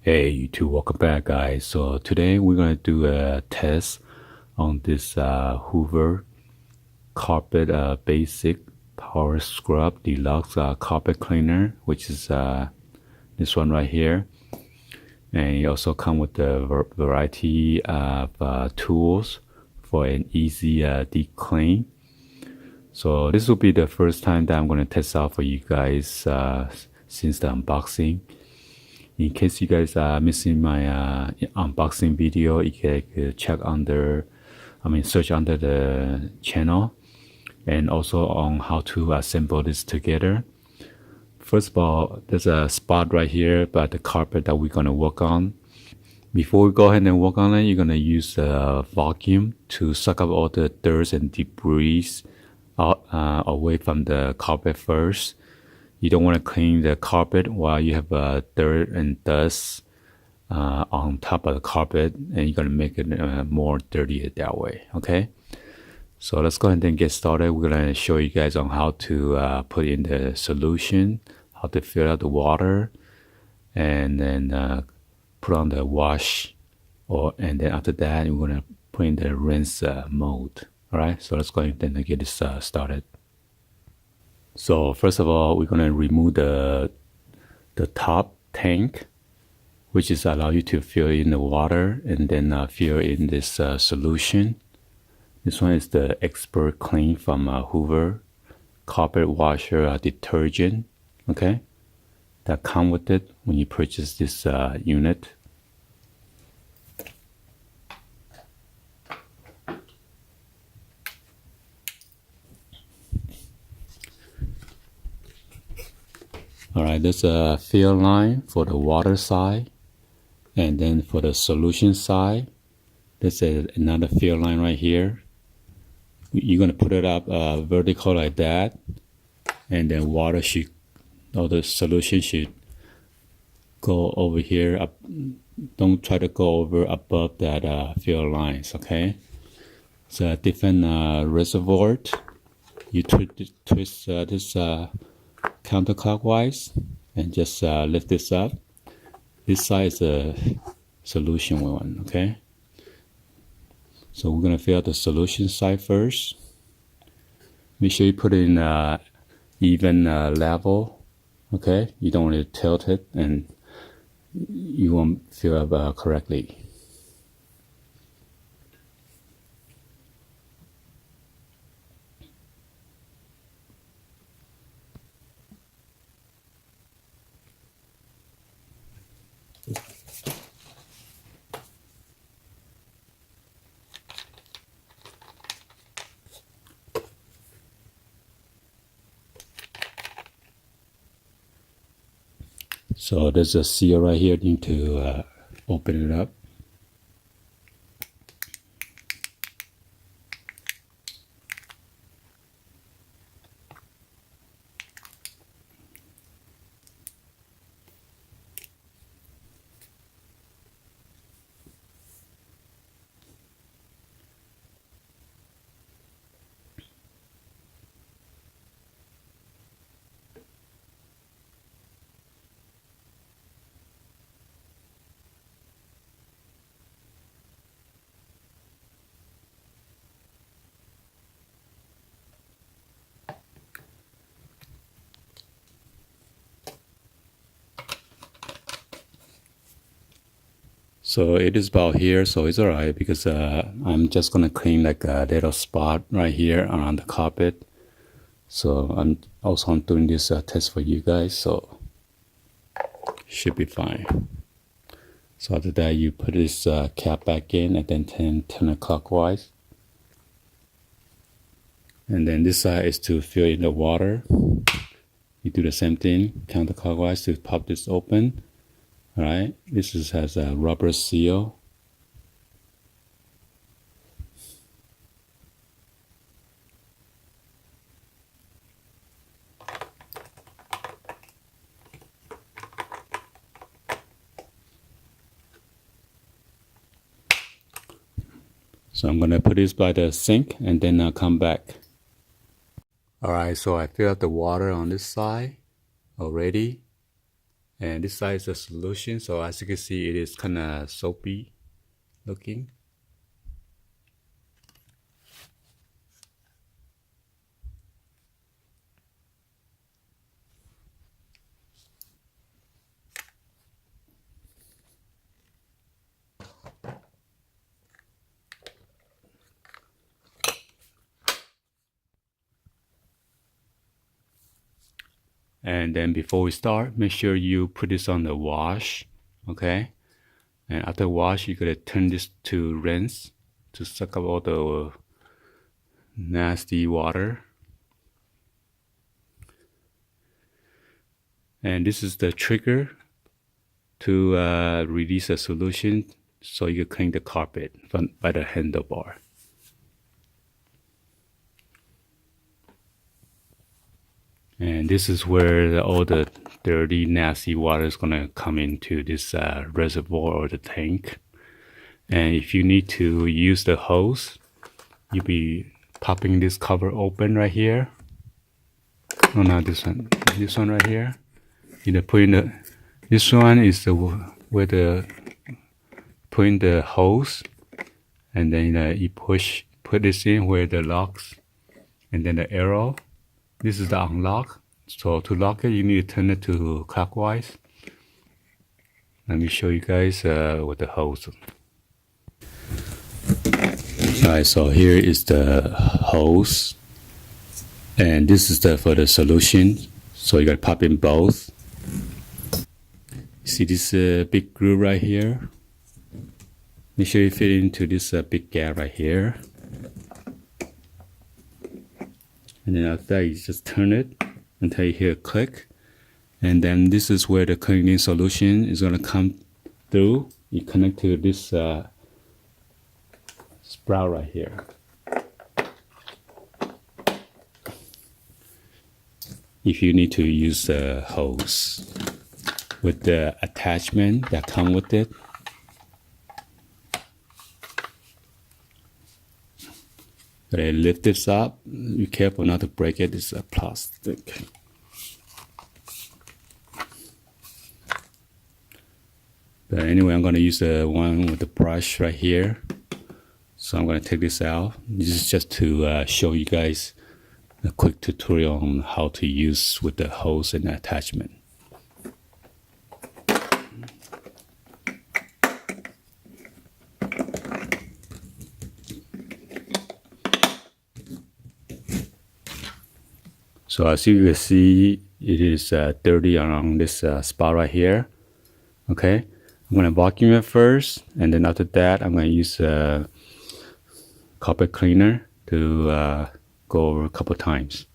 Hey YouTube, welcome back guys. So today we're gonna do a test on this Hoover carpet basic power scrub deluxe carpet cleaner, which is this one right here. And it also come with a variety of tools for an easy deep clean. So this will be the first time that I'm gonna test out for you guys since the unboxing. In case you guys are missing my unboxing video, you can check search under the channel, and also on how to assemble this together. First of all, there's a spot right here by the carpet that we're gonna work on. Before we go ahead and work on it, you're gonna use a vacuum to suck up all the dirt and debris out, away from the carpet first. You don't want to clean the carpet while you have dirt and dust on top of the carpet, and you're going to make it more dirty that way, okay? So let's go ahead and get started. We're going to show you guys on how to put in the solution, how to fill out the water, and then put on the wash, and then after that, we're going to put in the rinse mode, all right? So let's go ahead and get this started. So first of all, we're gonna remove the top tank, which is allow you to fill in the water and then fill in this solution. This one is the Expert Clean from Hoover carpet washer detergent. Okay, that come with it when you purchase this unit. All right, there's a fill line for the water side, and then for the solution side, there's another fill line right here. You're gonna put it up vertical like that, and then water should, or the solution should go over here. Up, don't try to go over above that fill lines. Okay, it's a different reservoir. You twist this counterclockwise and just lift this up. This side is a solution one, okay? So we're gonna fill out the solution side first. Make sure you put it in even level, okay? You don't want to tilt it and you won't fill up correctly. So there's a seal right here. You need to open it up. So it is about here, so it's alright because I'm just gonna clean like a little spot right here around the carpet. So I'm doing this test for you guys, so should be fine. So after that, you put this cap back in and then turn it clockwise. And then this side is to fill in the water. You do the same thing, counterclockwise to pop this open. All right, this has a rubber seal. So I'm gonna put this by the sink and then I'll come back. All right, so I filled up the water on this side already. And this side is the solution. So as you can see, it is kind of soapy looking. And then before we start, make sure you put this on the wash, okay? And after wash, you're gonna turn this to rinse to suck up all the nasty water. And this is the trigger to release a solution so you can clean the carpet by the handlebar. And this is where all the dirty, nasty water is gonna come into this reservoir or the tank. And if you need to use the hose, you'll be popping this cover open right here. Oh, not this one. This one right here. You put in the. This one is the where the put in the hose, and then you put this in where the locks, and then the arrow. This is the unlock. So to lock it, you need to turn it to clockwise. Let me show you guys with the hose. Alright, so here is the hose, and this is for the solution. So you gotta pop in both. See this big groove right here? Make sure you fit into this big gap right here. And then after that, you just turn it until you hear a click. And then this is where the cleaning solution is gonna come through. You connect to this sprout right here. If you need to use the hose with the attachment that come with it. Gotta lift this up. Be careful not to break it. It's a plastic. But anyway, I'm gonna use the one with the brush right here. So I'm gonna take this out. This is just to show you guys a quick tutorial on how to use with the hose and the attachment. So as you can see, it is dirty around this spot right here. Okay, I'm gonna vacuum it first, and then after that, I'm gonna use a carpet cleaner to go over a couple times.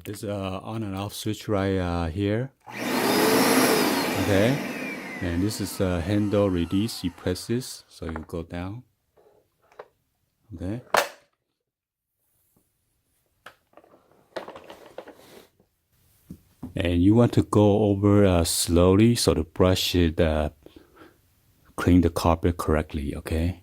This on and off switch right here. Okay, and this is a handle release. You press this, so you go down. Okay. And you want to go over slowly so the brush should clean the carpet correctly. Okay.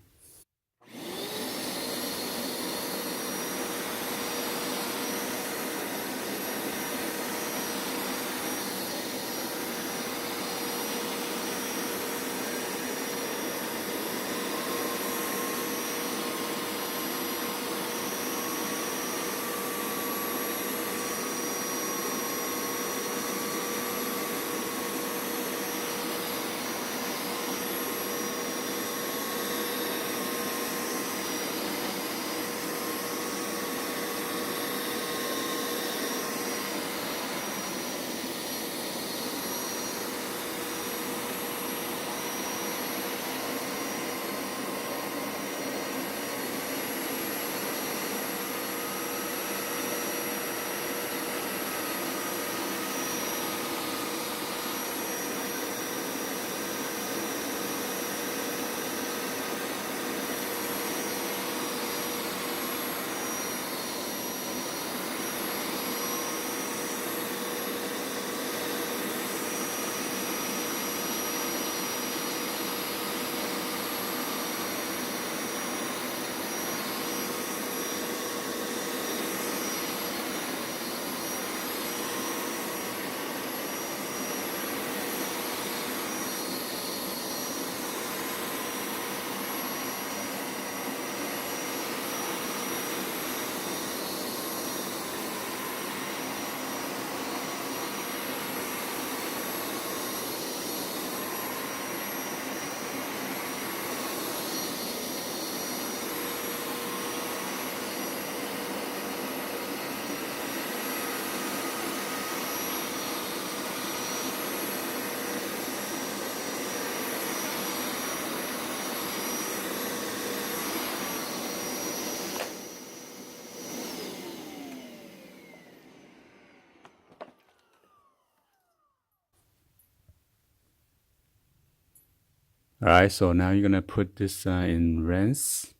All right, so now you're gonna put this in rinse,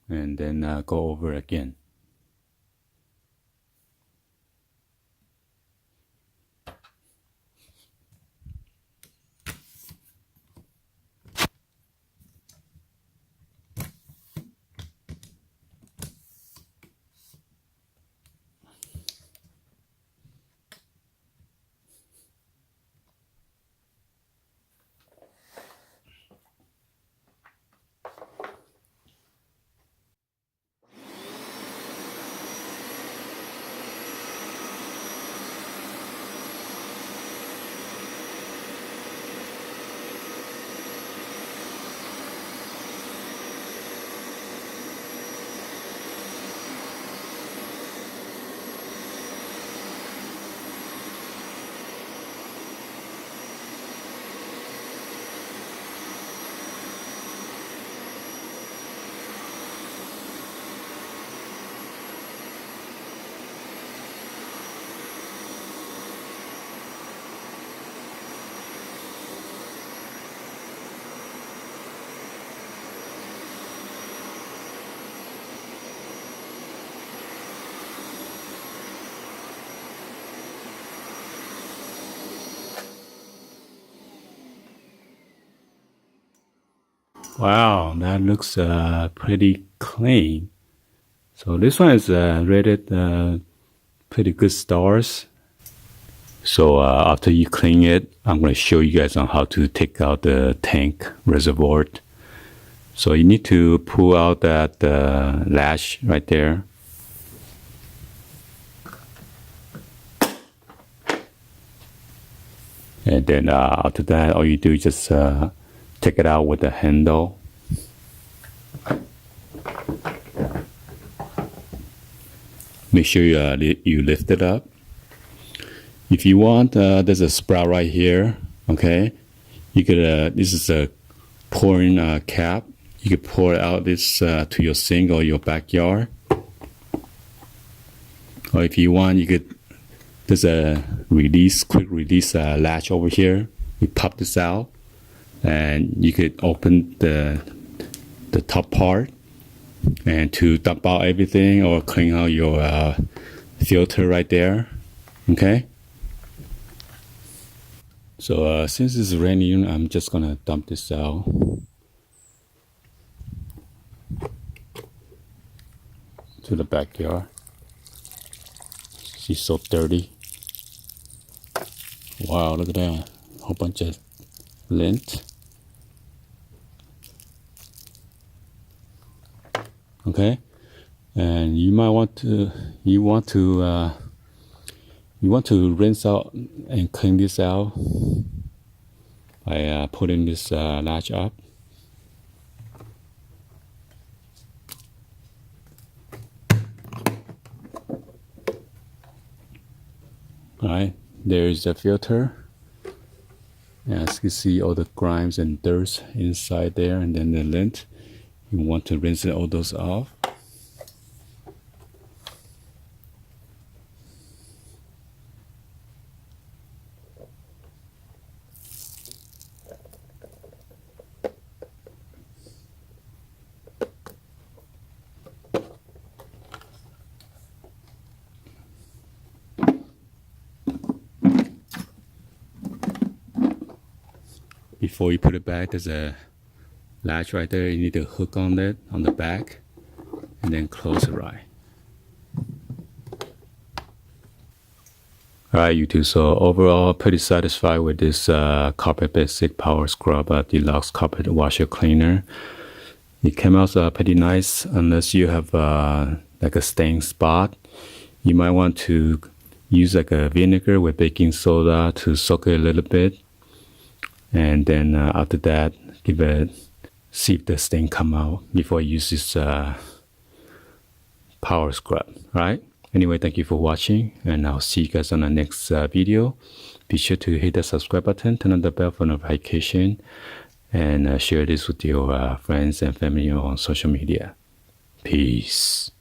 and then go over again. Wow, that looks pretty clean. So this one is rated pretty good stars. So after you clean it, I'm going to show you guys on how to take out the tank reservoir. So you need to pull out that latch right there. And then after that, all you do is just take it out with the handle. Make sure you lift it up. If you want, there's a spout right here. Okay, you could. This is a pouring cap. You could pour out this to your sink or your backyard. Or if you want, you could. There's a quick release latch over here. You pop this out, and you could open the top part, and to dump out everything or clean out your filter right there. Okay. So since it's raining, I'm just gonna dump this out. To the backyard. She's so dirty. Wow, look at that. A whole bunch of lint. Okay. And you might want to rinse out and clean this out by putting this latch up. Alright, there is the filter. As you see, all the grimes and dirt inside there, and then the lint. You want to rinse all those off. Before you put it back, there's a latch right there. You need to hook on it on the back and then close it right. Alright, YouTube, so overall pretty satisfied with this Carpet Basic Power Scrub Deluxe Carpet Washer Cleaner. It came out pretty nice. Unless you have like a stain spot, you might want to use like a vinegar with baking soda to soak it a little bit. And then after that, see if the stain come out before you use this power scrub. Right? Anyway, thank you for watching, and I'll see you guys on the next video. Be sure to hit the subscribe button, turn on the bell for notification, and share this with your friends and family on social media. Peace.